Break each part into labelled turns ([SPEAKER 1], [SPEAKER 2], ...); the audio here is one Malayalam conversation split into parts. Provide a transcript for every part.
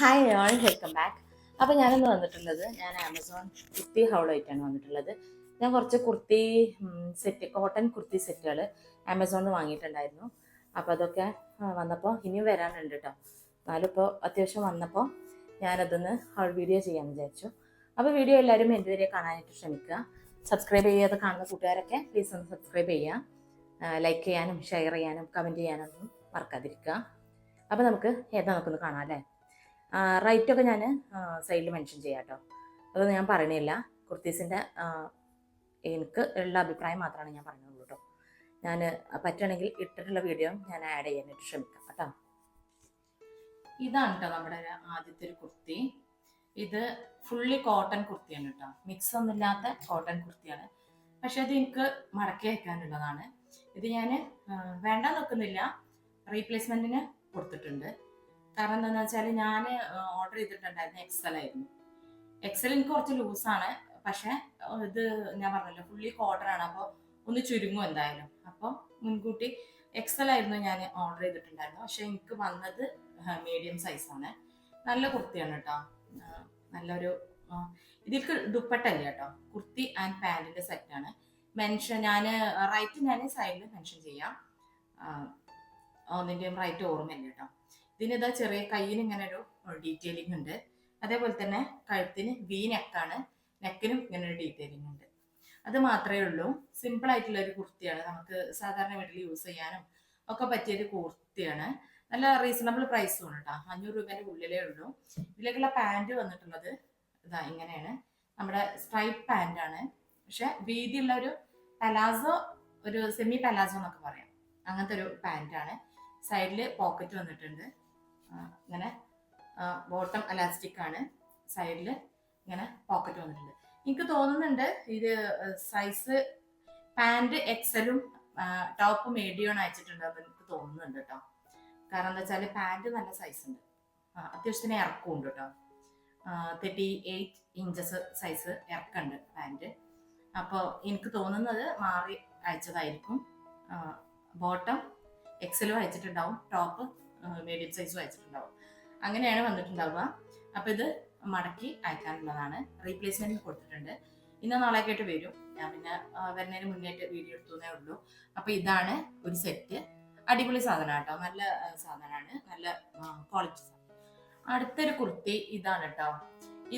[SPEAKER 1] Hi all, welcome back. അപ്പോൾ ഞാനിന്ന് വന്നിട്ടുള്ളത് ഞാൻ ആമസോൺ കുർത്തി ഹൗളായിട്ടാണ് വന്നിട്ടുള്ളത്. ഞാൻ കുറച്ച് കുർത്തി സെറ്റ്, കോട്ടൺ കുർത്തി സെറ്റുകൾ ആമസോണിൽ നിന്ന് വാങ്ങിയിട്ടുണ്ടായിരുന്നു. അപ്പോൾ അതൊക്കെ വന്നപ്പോൾ ഇനിയും വരാനുണ്ട് കേട്ടോ. എന്നാലും ഇപ്പോൾ അത്യാവശ്യം വന്നപ്പോൾ ഞാനതൊന്ന് ഹൗൾ വീഡിയോ ചെയ്യാമെന്ന് വിചാരിച്ചു. അപ്പോൾ വീഡിയോ എല്ലാവരും എൻ്റെ വരെ കാണാനായിട്ട് ശ്രമിക്കുക. സബ്സ്ക്രൈബ് ചെയ്യാതെ കാണുന്ന കൂട്ടുകാരൊക്കെ പ്ലീസ് ഒന്ന് സബ്സ്ക്രൈബ് ചെയ്യുക. ലൈക്ക് ചെയ്യാനും ഷെയർ ചെയ്യാനും കമൻറ്റ് ചെയ്യാനൊന്നും മറക്കാതിരിക്കുക. അപ്പോൾ നമുക്കൊന്ന് കാണാം അല്ലേ. റൈറ്റൊക്കെ ഞാൻ സൈഡിൽ മെൻഷൻ ചെയ്യാം കേട്ടോ. അതൊന്നും ഞാൻ പറയണില്ല. കുർത്തീസിൻ്റെ എനിക്ക് ഉള്ള അഭിപ്രായം മാത്രമാണ് ഞാൻ പറയുന്നുള്ളൂ കേട്ടോ. ഞാൻ പറ്റുകയാണെങ്കിൽ ഇട്ടിട്ടുള്ള വീഡിയോ ഞാൻ ആഡ് ചെയ്യാനായിട്ട് ശ്രമിക്കാം കേട്ടോ. ഇതാണ് കേട്ടോ നമ്മുടെ ആദ്യത്തെ ഒരു കുർത്തി. ഇത് ഫുള്ളി കോട്ടൺ കുർത്തിയാണ് കേട്ടോ. മിക്സ് ഒന്നും ഇല്ലാത്ത കോട്ടൺ കുർത്തിയാണ്. പക്ഷെ അത് എനിക്ക് മടക്കി വയ്ക്കാനുള്ളതാണ്. ഇത് ഞാൻ വേണ്ടാന്ന് വെക്കുന്നില്ല, റീപ്ലേസ്മെൻറ്റിന് കൊടുത്തിട്ടുണ്ട്. കാരണം എന്താണെന്ന് വെച്ചാൽ ഞാൻ ഓർഡർ ചെയ്തിട്ടുണ്ടായിരുന്നു എക്സൽ ആയിരുന്നു. എക്സൽ എനിക്ക് കുറച്ച് ലൂസാണ്, പക്ഷെ ഇത് ഞാൻ പറഞ്ഞല്ലോ ഫുള്ളി കോട്ടൺ ആണ്. അപ്പോൾ ഒന്ന് ചുരുങ്ങും എന്തായാലും. അപ്പോൾ മുൻകൂട്ടി എക്സൽ ആയിരുന്നു ഞാൻ ഓർഡർ ചെയ്തിട്ടുണ്ടായിരുന്നു. പക്ഷെ എനിക്ക് വന്നത് മീഡിയം സൈസാണ്. നല്ല കുർത്തിയാണ് കേട്ടോ. നല്ലൊരു ഇതിൽക്ക് ദുപ്പട്ടല്ല കേട്ടോ. കുർത്തി ആൻഡ് പാൻറ്റിൻ്റെ സെറ്റാണ്. ഞാൻ സൈഡിൽ മെൻഷൻ ചെയ്യാം. ഒന്നിൻ്റെയും റൈറ്റ് ഓർമ്മയില്ല കേട്ടോ. ഇതിനിതാ ചെറിയ കയ്യിന് ഇങ്ങനെ ഒരു ഡീറ്റെയിലിംഗ് ഉണ്ട്. അതേപോലെ തന്നെ കഴുത്തിന് വി നെക്കാണ്, നെക്കിനും ഇങ്ങനെ ഒരു ഡീറ്റെയിലിംഗ് ഉണ്ട്. അത് മാത്രമേ ഉള്ളൂ. സിമ്പിൾ ആയിട്ടുള്ള ഒരു കുർത്തിയാണ്. നമുക്ക് സാധാരണ വീട്ടിൽ യൂസ് ചെയ്യാനും ഒക്കെ പറ്റിയൊരു കുർത്തിയാണ്. നല്ല റീസണബിൾ പ്രൈസും ആണ് കേട്ടോ. 500 രൂപേൻ്റെ ഉള്ളിലേ ഉള്ളൂ. ഇതിലേക്കുള്ള പാൻറ് വന്നിട്ടുള്ളത് ഇതാ ഇങ്ങനെയാണ്. നമ്മുടെ സ്ട്രൈപ്പ് പാൻറ്റാണ്. പക്ഷെ വീതിയുള്ള ഒരു പലാസോ, ഒരു സെമി പലാസോ എന്നൊക്കെ പറയാം, അങ്ങനത്തെ ഒരു പാൻറ്റാണ്. സൈഡിൽ പോക്കറ്റ് വന്നിട്ടുണ്ട്. ഇങ്ങനെ ബോട്ടം അലാസ്റ്റിക് ആണ്. സൈഡിൽ ഇങ്ങനെ പോക്കറ്റ് വന്നിട്ടുണ്ട്. എനിക്ക് തോന്നുന്നുണ്ട് ഇത് സൈസ് പാൻറ് എക്സലും ടോപ്പ് മീഡിയം അയച്ചിട്ടുണ്ടെന്ന് എനിക്ക് തോന്നുന്നുണ്ട് കേട്ടോ. കാരണം എന്താ വെച്ചാൽ പാൻറ് നല്ല സൈസ് ഉണ്ട്, അത്യാവശ്യത്തിന് ഇറക്കം ഉണ്ട് കേട്ടോ. 38 ഇഞ്ചസ് സൈസ് ഇറക്കുണ്ട് പാൻറ്. അപ്പോൾ എനിക്ക് തോന്നുന്നത് മാറി അയച്ചതായിരിക്കും. ബോട്ടം എക്സലും അയച്ചിട്ടുണ്ടാവും, ടോപ്പ് മീഡിയം സൈസും അയച്ചിട്ടുണ്ടാവും. അങ്ങനെയാണ് വന്നിട്ടുണ്ടാവുക. അപ്പോൾ ഇത് മടക്കി അയക്കാനുള്ളതാണ്. റീപ്ലേസ്മെൻറ്റ് കൊടുത്തിട്ടുണ്ട്. ഇന്ന് നാളെയൊക്കെ ആയിട്ട് വരും. ഞാൻ പിന്നെ വരുന്നതിന് മുന്നേറ്റ് വീഡിയോ എടുത്തേ ഉള്ളൂ. അപ്പോൾ ഇതാണ് ഒരു സെറ്റ്. അടിപൊളി സാധനം കേട്ടോ. നല്ല സാധനമാണ്, നല്ല ക്വാളിറ്റി. അടുത്തൊരു കുർത്തി ഇതാണ് കേട്ടോ.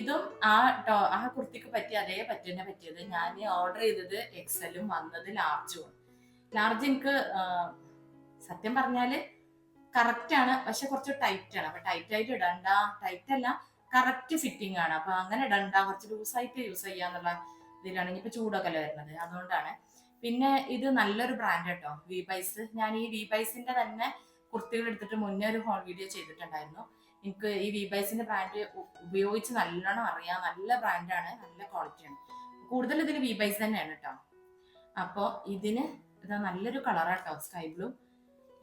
[SPEAKER 1] ഇതും ആ കുർത്തിക്ക് പറ്റിയത് ഞാൻ ഓർഡർ ചെയ്തത് എക്സലും വന്നത് ലാർജും. ലാർജ് എനിക്ക് സത്യം പറഞ്ഞാല് കറക്റ്റ് ആണ്, പക്ഷെ കുറച്ച് ടൈറ്റ് ആണ്. അപ്പൊ ടൈറ്റ് ആയിട്ട് ഇടണ്ട, ടൈറ്റ് അല്ല, കറക്റ്റ് ഫിറ്റിംഗ് ആണ്. അപ്പൊ അങ്ങനെ ഇടണ്ട, കുറച്ച് ലൂസായിട്ട് യൂസ് ചെയ്യാന്നുള്ള ഇതിലാണ്. ഇനിയിപ്പോ ചൂടൊക്കെ അല്ലേ വരുന്നത്, അതുകൊണ്ടാണ്. പിന്നെ ഇത് നല്ലൊരു ബ്രാൻഡ് കേട്ടോ, വിബൈസ്. ഞാൻ ഈ വിബൈസിന്റെ തന്നെ കുർത്തികൾ എടുത്തിട്ട് മുന്നേ ഒരു ഹോൾ വീഡിയോ ചെയ്തിട്ടുണ്ടായിരുന്നു. എനിക്ക് ഈ വിബൈസിന്റെ ബ്രാൻഡ് ഉപയോഗിച്ച് നല്ലോണം അറിയാം. നല്ല ബ്രാൻഡാണ്, നല്ല ക്വാളിറ്റിയാണ്. കൂടുതൽ ഇതിൽ വിബൈസ് തന്നെയാണ് കേട്ടോ. അപ്പോൾ ഇതിന് ഇതാ നല്ലൊരു കളറാട്ടോ, സ്കൈ ബ്ലൂ.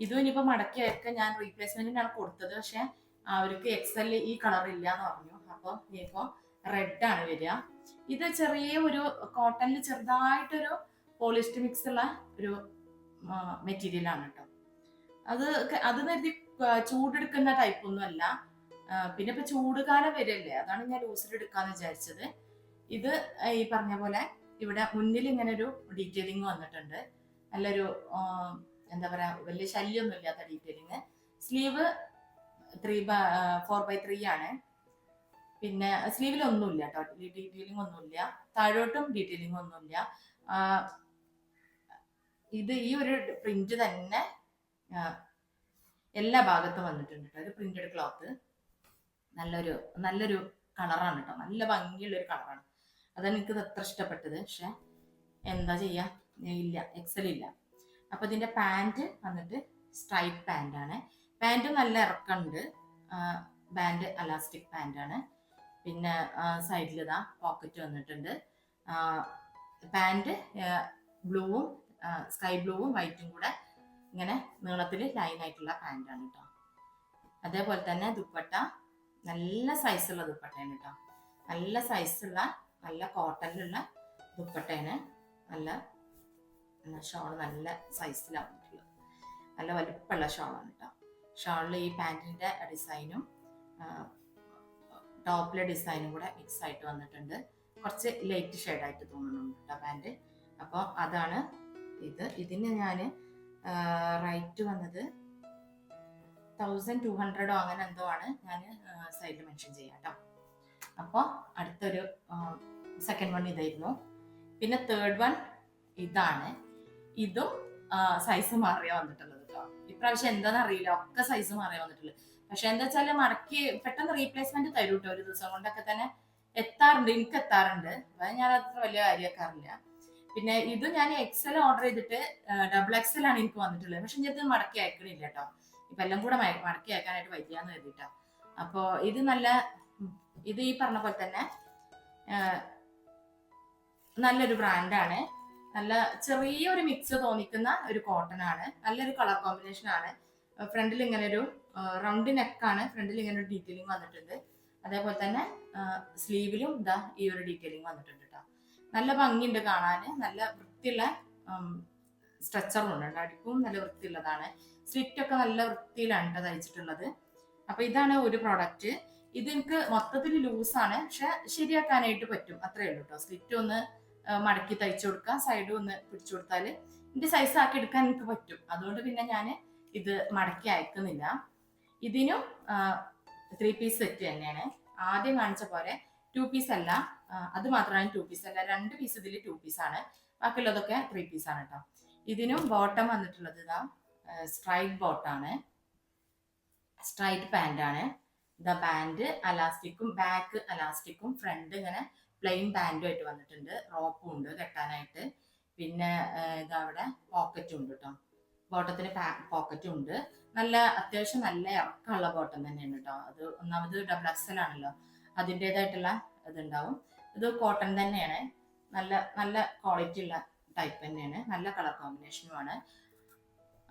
[SPEAKER 1] ഇതും ഇനിയിപ്പോൾ മടക്കി അയക്കാൻ ഞാൻ റീപ്ലേസ്മെന്റിനാണ് കൊടുത്തത്. പക്ഷെ അവർക്ക് എക്സൽ ഈ കളർ ഇല്ല എന്ന് പറഞ്ഞു. അപ്പോൾ ഇനിയിപ്പോൾ റെഡ് ആണ് വരിക. ഇത് ചെറിയ ഒരു കോട്ടണിൽ ചെറുതായിട്ടൊരു പോളിസ്റ്റർ മിക്സ് ഉള്ള ഒരു മെറ്റീരിയൽ ആണ് കേട്ടോ. അത് നേരത്തെ ചൂടെടുക്കുന്ന ടൈപ്പൊന്നും അല്ല. പിന്നെ ഇപ്പൊ ചൂടുകാലം വരല്ലേ, അതാണ് ഞാൻ ലൂസിൽ എടുക്കാന്ന് വിചാരിച്ചത്. ഇത് ഈ പറഞ്ഞ പോലെ ഇവിടെ മുന്നിൽ ഇങ്ങനെ ഒരു ഡീറ്റെയിലിംഗ് വന്നിട്ടുണ്ട്. നല്ലൊരു എന്താ പറയാ, വലിയ ശല്യമൊന്നും ഇല്ലാത്ത ഡീറ്റെയിലിങ്. സ്ലീവ് 4x3 ആണ്. പിന്നെ സ്ലീവിലൊന്നുമില്ല കേട്ടോ, ഡീറ്റെയിലിംഗ് ഒന്നുമില്ല. താഴോട്ടും ഡീറ്റെയിലിംഗ് ഒന്നുമില്ല. ഇത് ഈ ഒരു പ്രിന്റ് തന്നെ എല്ലാ ഭാഗത്തും വന്നിട്ടുണ്ട് കേട്ടോ. ഒരു പ്രിന്റഡ് ക്ലോത്ത്. നല്ലൊരു കളറാണ് കേട്ടോ. നല്ല ഭംഗിയുള്ളൊരു കളറാണ്. അതാണ് എനിക്ക് അത്ര ഇഷ്ടപ്പെട്ടത്. പക്ഷെ എന്താ ചെയ്യാ, ഇല്ല, എക്സൽ ഇല്ല. അപ്പൊ ഇതിന്റെ പാൻറ് വന്നിട്ട് സ്ട്രൈപ്പ് പാൻറ്റാണ്. പാൻറ്റും നല്ല ഇറക്കമുണ്ട്. Band elastic പാൻറ്റാണ്. പിന്നെ സൈഡിൽ ഇതാ പോക്കറ്റ് വന്നിട്ടുണ്ട്. പാൻറ് ബ്ലൂവും സ്കൈ ബ്ലൂവും വൈറ്റും കൂടെ ഇങ്ങനെ നീളത്തിൽ ലൈൻ ആയിട്ടുള്ള പാൻറ്റാണ് കേട്ടോ. അതേപോലെ തന്നെ ദുപ്പട്ട നല്ല സൈസുള്ള ദുപ്പട്ടയാണ് കേട്ടോ. നല്ല സൈസുള്ള നല്ല കോട്ടണിലുള്ള ദുപ്പട്ടയാണ്. നല്ല ഷോൾ നല്ല സൈസിലാണ് വന്നിട്ടുള്ളത്. നല്ല വലുപ്പമുള്ള ഷോളാണ് കേട്ടോ. ഷോളിൽ ഈ പാൻറ്റിൻ്റെ ഡിസൈനും ടോപ്പിലെ ഡിസൈനും കൂടെ മിക്സ് ആയിട്ട് വന്നിട്ടുണ്ട്. കുറച്ച് ലൈറ്റ് ഷെയ്ഡായിട്ട് തോന്നുന്നുണ്ട് കേട്ടോ പാൻറ്. അപ്പോൾ അതാണ് ഇതിന് ഞാൻ റേറ്റ് വന്നത് 1200 അങ്ങനെ എന്തോ ആണ് ഞാൻ സൈഡിൽ മെൻഷൻ ചെയ്യാം കേട്ടോ. അപ്പോൾ അടുത്തൊരു സെക്കൻഡ് വൺ ഇതായിരുന്നു. പിന്നെ തേർഡ് വൺ ഇതാണ്. ഇതും സൈസ് മാറിയാ വന്നിട്ടുള്ളത് കേട്ടോ. ഇപ്രാവശ്യം എന്താണെന്ന് അറിയില്ല, ഒക്കെ സൈസ് മാറിയാ വന്നിട്ടുള്ളത്. പക്ഷെ എന്താ വെച്ചാൽ മടക്കി പെട്ടെന്ന് റീപ്ലേസ്മെന്റ് തരും കേട്ടോ. ഒരു ദിവസം കൊണ്ടൊക്കെ തന്നെ എത്താറുണ്ട്, എനിക്ക് എത്താറുണ്ട്. അത് ഞാൻ അത്ര വലിയ കാര്യമാക്കാറില്ല. പിന്നെ ഇത് ഞാൻ XL ഓർഡർ ചെയ്തിട്ട് XXL ആണ് എനിക്ക് വന്നിട്ടുള്ളത്. പക്ഷെ ഇത് മടക്കി അയക്കണില്ല കേട്ടോ. ഇപ്പൊ എല്ലാം കൂടെ മടക്കി അയക്കാനായിട്ട് വയ്യാന്ന് കരുതിട്ടാ. അപ്പൊ ഇത് ഈ പറഞ്ഞ പോലെ തന്നെ നല്ലൊരു ബ്രാൻഡാണ്. നല്ല ചെറിയൊരു മിക്സ് തോന്നിക്കുന്ന ഒരു കോട്ടൺ ആണ്. നല്ലൊരു കളർ കോമ്പിനേഷൻ ആണ്. ഫ്രണ്ടിൽ ഇങ്ങനെ ഒരു റൗണ്ട് നെക്കാണ്. ഫ്രണ്ടിൽ ഇങ്ങനെ ഒരു ഡീറ്റെയിലിംഗ് വന്നിട്ടുണ്ട്. അതേപോലെ തന്നെ സ്ലീവിലും ഈ ഒരു ഡീറ്റെയിലിംഗ് വന്നിട്ടുണ്ട് കേട്ടോ. നല്ല ഭംഗിയുണ്ട് കാണാൻ. നല്ല വൃത്തിയുള്ള സ്ട്രെച്ചറും ഉണ്ട്. അടിപ്പും നല്ല വൃത്തിയുള്ളതാണ്. സ്ലിറ്റ് ഒക്കെ നല്ല വൃത്തിയിലാണ് കേട്ടോ തയ്ച്ചിട്ടുള്ളത്. അപ്പൊ ഇതാണ് ഒരു പ്രോഡക്റ്റ്. ഇത് എനിക്ക് മൊത്തത്തിൽ ലൂസാണ്, പക്ഷെ ശരിയാക്കാനായിട്ട് പറ്റും, അത്രേ ഉള്ളൂ കേട്ടോ. സ്ലിറ്റ് ഒന്ന് മടക്കി തയ്ച്ചു കൊടുക്കാം, സൈഡും ഒന്ന് പിടിച്ചു കൊടുത്താല് ഇതിന്റെ സൈസ് ആക്കി എടുക്കാൻ എനിക്ക് പറ്റും. അതുകൊണ്ട് പിന്നെ ഞാൻ ഇത് മടക്കി അയക്കുന്നില്ല. ഇതിനും 3 പീസ് സെറ്റ് തന്നെയാണ്. ആദ്യം കാണിച്ച പോലെ 2 പീസ് അല്ല, അത് മാത്രമാണ് 2 പീസ് അല്ല. 2 പീസ് ഇതിൽ 2 പീസ് ആണ്. ബാക്കിയുള്ളതൊക്കെ 3 പീസ് ആണ് കേട്ടോ. ഇതിനും ബോട്ടം വന്നിട്ടുള്ളത് സ്ട്രൈറ്റ് ബോട്ടാണ്, സ്ട്രൈറ്റ് പാന്റ് ആണ്. ബാൻഡ് അലാസ്റ്റിക്കും ബാക്ക് അലാസ്റ്റിക്കും ഫ്രണ്ട് ഇങ്ങനെ പ്ലെയിൻ ബാൻഡും ആയിട്ട് വന്നിട്ടുണ്ട്. റോപ്പും ഉണ്ട് കെട്ടാനായിട്ട്. പിന്നെ അവിടെ പോക്കറ്റും ഉണ്ട് കേട്ടോ. ബോട്ടത്തിന് പോക്കറ്റും ഉണ്ട്. നല്ല അത്യാവശ്യം നല്ല ഇറക്കമുള്ള ബോട്ടം തന്നെയാണ് കേട്ടോ. അത് ഒന്നാമത് XXL ആണല്ലോ, അതിൻ്റെതായിട്ടുള്ള ഇതുണ്ടാവും. ഇത് കോട്ടൺ തന്നെയാണ്. നല്ല നല്ല ക്വാളിറ്റി ഉള്ള ടൈപ്പ് തന്നെയാണ്. നല്ല കളർ കോമ്പിനേഷനുമാണ്.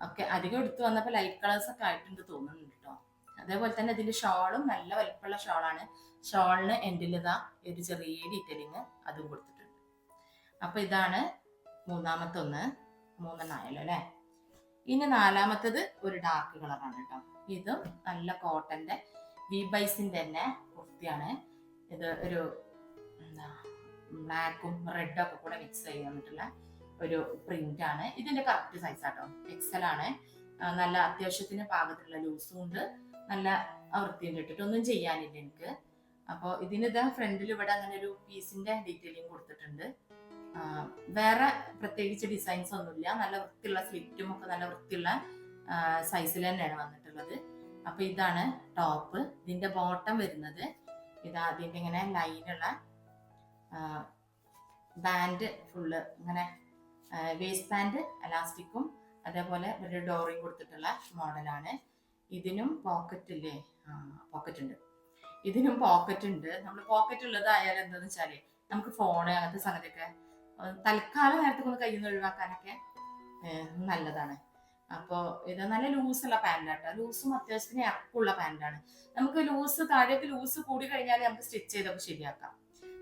[SPEAKER 1] ഒക്കെ അധികം എടുത്തു വന്നപ്പോൾ ലൈറ്റ് കളേഴ്സ് ഒക്കെ ആയിട്ടുണ്ട് തോന്നുന്നുണ്ട് കേട്ടോ. അതേപോലെ തന്നെ ഇതിന്റെ ഷോളും നല്ല വലിപ്പമുള്ള ഷോളാണ്. ഷോളിന് എൻഡിൽ ഒരു ചെറിയ ഡീറ്റെയിലിങ് അതും കൊടുത്തിട്ടുണ്ട്. അപ്പൊ ഇതാണ് മൂന്നാമത്തെ ഒന്ന്. 3 ആയല്ലോ അല്ലെ. ഇനി 4-മത്തത് ഒരു ഡാർക്ക് കളറാണ് കേട്ടോ. ഇതും നല്ല കോട്ടന്റെ വിബൈസിന്റെ തന്നെ കുർത്തിയാണ്. ഇത് ഒരു ബ്ലാക്കും റെഡും ഒക്കെ കൂടെ മിക്സ് ചെയ്ത് വന്നിട്ടുള്ള ഒരു പ്രിന്റ് ആണ്. ഇതിന്റെ കറക്റ്റ് സൈസ് ആട്ടോ, XL ആണ്. നല്ല അത്യാവശ്യത്തിന് പാകത്തിലുള്ള ലൂസും ഉണ്ട്. നല്ല വൃത്തിയും ഇട്ടിട്ടൊന്നും ചെയ്യാനില്ല എനിക്ക്. അപ്പോൾ ഇതിന് ഫ്രണ്ടിൽ ഇവിടെ അങ്ങനെ ഒരു പീസിന്റെ ഡീറ്റെയിലിംഗ് കൊടുത്തിട്ടുണ്ട്. വേറെ പ്രത്യേകിച്ച് ഡിസൈൻസ് ഒന്നുമില്ല. നല്ല വൃത്തിയുള്ള സ്ലിറ്റും ഒക്കെ നല്ല വൃത്തിയുള്ള സൈസിൽ തന്നെയാണ് വന്നിട്ടുള്ളത്. അപ്പൊ ഇതാണ് ടോപ്പ്. ഇതിന്റെ ബോട്ടം വരുന്നത് അതിന്റെ ഇങ്ങനെ ലൈനുള്ള ബാൻഡ് ഫുള്ള് ഇങ്ങനെ വേസ്റ്റ് ബാൻഡ് അലാസ്റ്റിക്കും അതേപോലെ ഒരു ഡോറിയും കൊടുത്തിട്ടുള്ള മോഡലാണ്. ഇതിനും പോക്കറ്റ് ഇല്ലേ? പോക്കറ്റ് ഉണ്ട്. ഇതിനും പോക്കറ്റ് ഉണ്ട്. നമ്മൾ പോക്കറ്റ് ഉള്ളതായാലും എന്താന്ന് വെച്ചാല് നമുക്ക് ഫോണ് അങ്ങനത്തെ സംഗതിയൊക്കെ തൽക്കാലം നേരത്തെ ഒന്ന് കയ്യിൽ നിന്ന് ഒഴിവാക്കാനൊക്കെ നല്ലതാണ്. അപ്പോൾ ഇത് നല്ല ലൂസുള്ള പാൻറ്റാട്ടോ. ലൂസും അത്യാവശ്യത്തിന് ഇറക്കമുള്ള പാൻറ്റാണ്. നമുക്ക് ലൂസ് താഴേക്ക് ലൂസ് കൂടി കഴിഞ്ഞാൽ നമുക്ക് സ്റ്റിച്ച് ചെയ്തൊക്കെ ശരിയാക്കാം.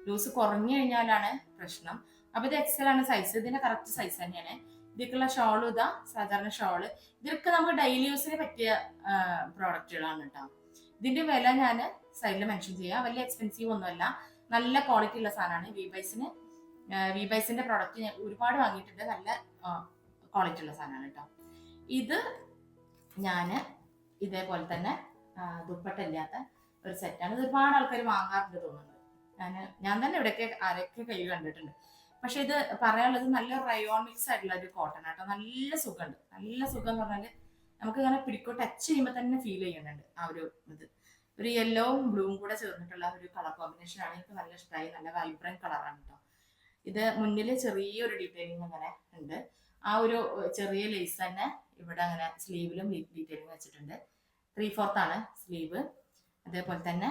[SPEAKER 1] ലൂസ് കുറഞ്ഞു കഴിഞ്ഞാലാണ് പ്രശ്നം. അപ്പൊ ഇത് XL ആണ് സൈസ്. ഇതിന്റെ കറക്റ്റ് സൈസ് തന്നെയാണ്. ഇതിലേക്കുള്ള ഷോളും സാധാരണ ഷോള്. ഇതൊക്കെ നമുക്ക് ഡെയിലി യൂസിന് പറ്റിയ പ്രോഡക്റ്റുകളാണ് കേട്ടോ. ഇതിന്റെ വില ഞാൻ സൈഡിൽ മെൻഷൻ ചെയ്യാം. വലിയ എക്സ്പെൻസീവ് ഒന്നുമല്ല, നല്ല ക്വാളിറ്റി ഉള്ള സാധനമാണ്. വിബൈസിന്റെ പ്രോഡക്റ്റ് ഞാൻ ഒരുപാട് വാങ്ങിയിട്ടുണ്ട്. നല്ല ക്വാളിറ്റി ഉള്ള സാധനമാണ് കേട്ടോ. ഇത് ഞാൻ ഇതേപോലെ തന്നെ ദുപ്പട്ടയില്ലാത്ത ഒരു സെറ്റാണ്. ഇത് ഒരുപാട് ആൾക്കാർ വാങ്ങാറുണ്ട് തോന്നുന്നുണ്ട്. ഞാൻ തന്നെ ഇവിടെയൊക്കെ ആരൊക്കെ കൈ കണ്ടിട്ടുണ്ട്. പക്ഷെ ഇത് പറയാനുള്ളത് നല്ല റയോൺ മിക്സ് ആയിട്ടുള്ള ഒരു കോട്ടൺ ആട്ടോ. നല്ല സുഖമുണ്ട്. നല്ല സുഖം എന്ന് പറഞ്ഞാല് നമുക്ക് ഇങ്ങനെ പിടിക്കോ ടച്ച് ചെയ്യുമ്പോൾ തന്നെ ഫീൽ ചെയ്യുന്നുണ്ട്. ആ ഒരു യെല്ലോവും ബ്ലൂവും കൂടെ ചേർന്നിട്ടുള്ള ഒരു കളർ കോമ്പിനേഷൻ ആണ്. എനിക്ക് നല്ല ഇഷ്ടമായി. നല്ല വൈബ്രന്റ് കളറാണ് കേട്ടോ. ഇത് മുന്നിൽ ചെറിയൊരു ഡീറ്റെയിലിംഗ് അങ്ങനെ ഉണ്ട്. ആ ഒരു ചെറിയ ലേസ് തന്നെ ഇവിടെ അങ്ങനെ സ്ലീവിലും ഡീറ്റെയിലിംഗ് വെച്ചിട്ടുണ്ട്. 3/4 ആണ് സ്ലീവ്. അതേപോലെ തന്നെ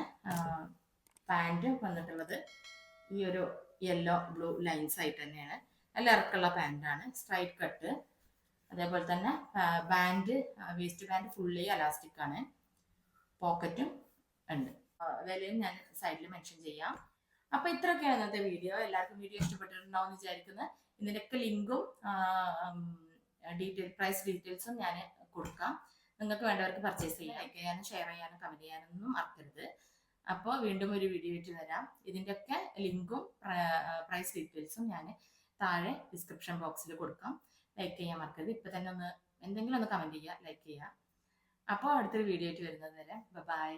[SPEAKER 1] പാൻറ് വന്നിട്ടുള്ളത് ഈ ഒരു യെല്ലോ ബ്ലൂ ലൈൻസ് ആയിട്ട് തന്നെയാണ്. നല്ല ഇറക്കമുള്ള പാൻറ്റാണ്. Straight cut. അതേപോലെ തന്നെ band waste band fully elastic ആണ്. പോക്കറ്റും ഉണ്ട്. വിലയും ഞാൻ സൈഡിൽ മെൻഷൻ ചെയ്യാം. അപ്പൊ ഇത്രയൊക്കെയാണ് ഇന്നത്തെ വീഡിയോ. എല്ലാവർക്കും വീഡിയോ ഇഷ്ടപ്പെട്ടിട്ടുണ്ടാവും എന്ന് വിചാരിക്കുന്നത്. ഇതിൻ്റെയൊക്കെ ലിങ്കും പ്രൈസ് ഡീറ്റെയിൽസും ഞാൻ കൊടുക്കാം. നിങ്ങൾക്ക് വേണ്ടവർക്ക് പർച്ചേസ് ചെയ്യാം. ലൈക്ക് ചെയ്യാനും ഷെയർ ചെയ്യാനും കമന്റ് ചെയ്യാനൊന്നും മറക്കരുത്. അപ്പോൾ വീണ്ടും ഒരു വീഡിയോ ആയിട്ട് വരാം. ഇതിൻ്റെയൊക്കെ ലിങ്കും പ്രൈസ് ഡീറ്റെയിൽസും ഞാൻ താഴെ ഡിസ്ക്രിപ്ഷൻ ബോക്സിൽ കൊടുക്കാം. ലൈക്ക് ചെയ്യാൻ മറക്കരുത്. ഇപ്പം തന്നെ ഒന്ന് എന്തെങ്കിലും ഒന്ന് കമൻറ്റ് ചെയ്യുക, ലൈക്ക് ചെയ്യുക. അപ്പോൾ അടുത്തൊരു വീഡിയോ ആയിട്ട് വരുന്നത് വരെ ബൈ.